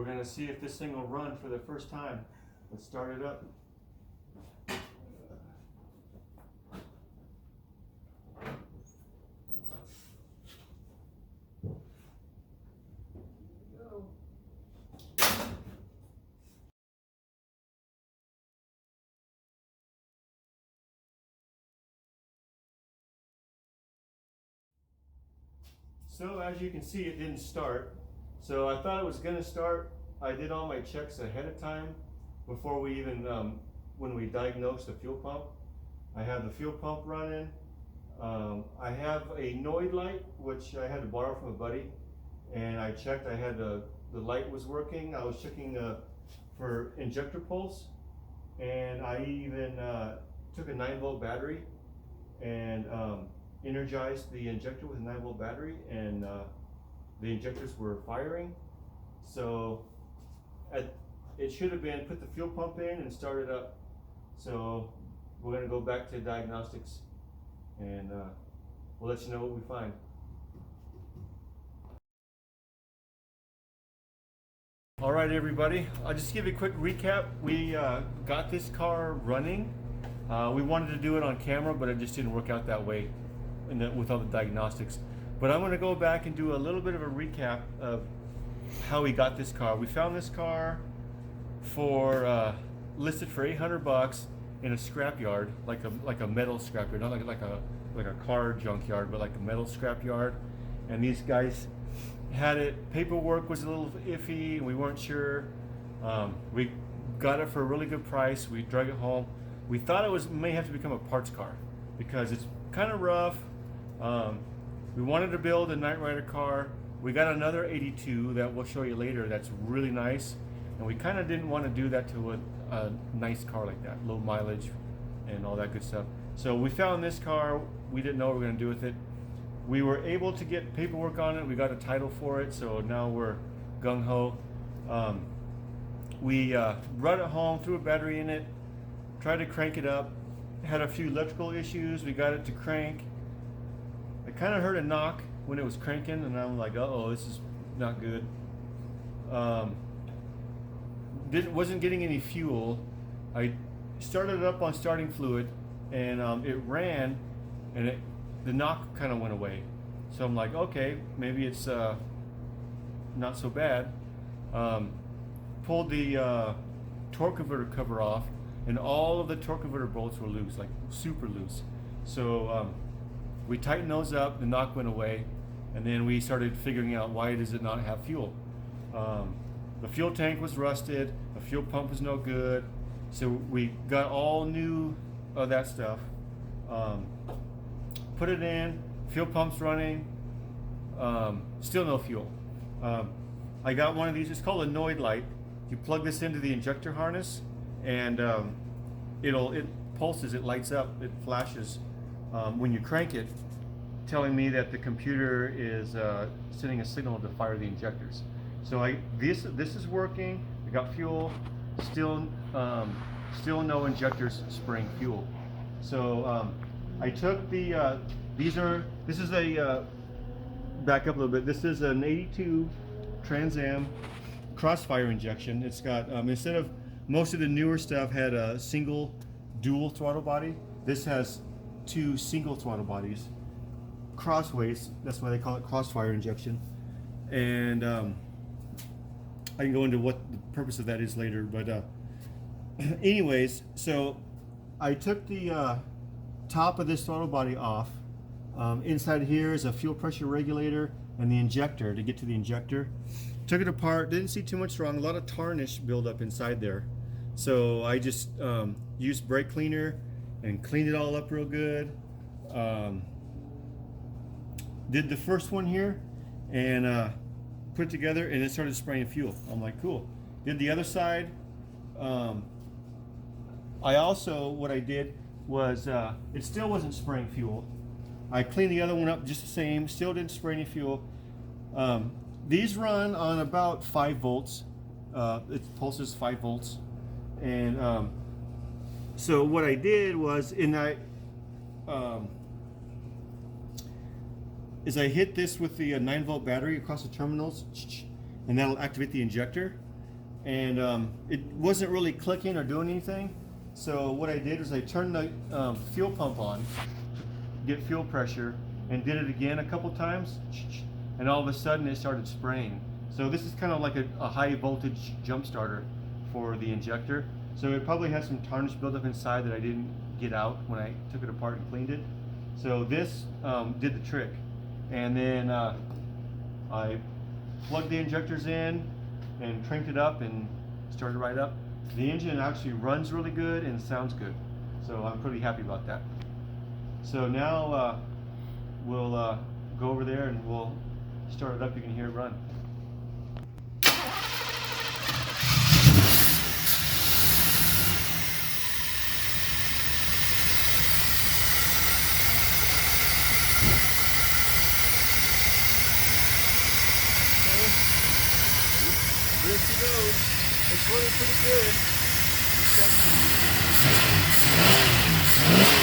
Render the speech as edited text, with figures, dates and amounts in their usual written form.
we're gonna see if this thing will run for the first time. Let's start it up. So as you can see, it didn't start. So I thought it was gonna start. I did all my checks ahead of time before we even, when we diagnosed the fuel pump. I have the fuel pump running. I have a Noid light, which I had to borrow from a buddy. And I checked, I had the light was working. I was checking for injector pulse. And I even took a 9-volt battery and energized the injector with a 9-volt battery, and the injectors were firing. So it should have been put the fuel pump in and start it up. So we're going to go back to diagnostics, and we'll let you know what we find. All right, everybody, I'll just give you a quick recap. We got this car running. We wanted to do it on camera, but it just didn't work out that way with all the diagnostics. But I'm going to go back and do a little bit of a recap of how we got this car. We found this car for listed for $800 in a scrapyard, like a metal scrapyard, not like a car junkyard, but like a metal scrapyard. And these guys had it. Paperwork was a little iffy, and we weren't sure. We got it for a really good price. We drug it home. We thought it may have to become a parts car because it's kind of rough. We wanted to build a Night Rider car. We got another 82 that we'll show you later that's really nice, and we kind of didn't want to do that to a nice car like that, low mileage and all that good stuff. So we found this car. We didn't know what we were going to do with it. We were able to get paperwork on it. We got a title for it, so now we're gung-ho. We brought it home, threw a battery in it, tried to crank it up, had a few electrical issues. We got it to crank. I kind of heard a knock when it was cranking, and I'm like, uh-oh, this is not good. Wasn't getting any fuel. I started it up on starting fluid, and it ran, and the knock kind of went away. So I'm like, okay, maybe it's not so bad. Pulled the torque converter cover off, and all of the torque converter bolts were loose, like super loose. So we tightened those up, the knock went away, and then we started figuring out why does it not have fuel. The fuel tank was rusted, the fuel pump was no good, so we got all new of that stuff. Put it in, fuel pump's running, still no fuel. I got one of these, it's called a Noid light. You plug this into the injector harness, and it pulses, it lights up, it flashes when you crank it, telling me that the computer is sending a signal to fire the injectors. So this is working. I got fuel, still no injectors spraying fuel. So I took the this is a back up a little bit. This is an 82 Trans Am crossfire injection. It's got instead of most of the newer stuff had a single dual throttle body, this has 2 single throttle bodies, crossways. That's why they call it crossfire injection. And I can go into what the purpose of that is later. But anyways, so I took the top of this throttle body off. Inside here is a fuel pressure regulator and the injector to get to the injector. Took it apart, didn't see too much wrong, a lot of tarnish buildup inside there. So I just used brake cleaner and cleaned it all up real good. Did the first one here and put it together, and it started spraying fuel. I'm like, cool. Did the other side. I also, what I did was, it still wasn't spraying fuel. I cleaned the other one up just the same, still didn't spray any fuel. These run on about 5 volts. It pulses 5 volts. And so what I did was, I hit this with the 9-volt battery across the terminals, and that'll activate the injector. and it wasn't really clicking or doing anything. So what I did was I turned the fuel pump on, get fuel pressure, and did it again a couple times, and all of a sudden it started spraying. So this is kind of like a high voltage jump starter for the injector. So it probably has some tarnish buildup inside that I didn't get out when I took it apart and cleaned it. So this did the trick. And then I plugged the injectors in and cranked it up and started right up. The engine actually runs really good and sounds good. So I'm pretty happy about that. So now we'll go over there and we'll start it up. You can hear it run. There she goes. It's running pretty good.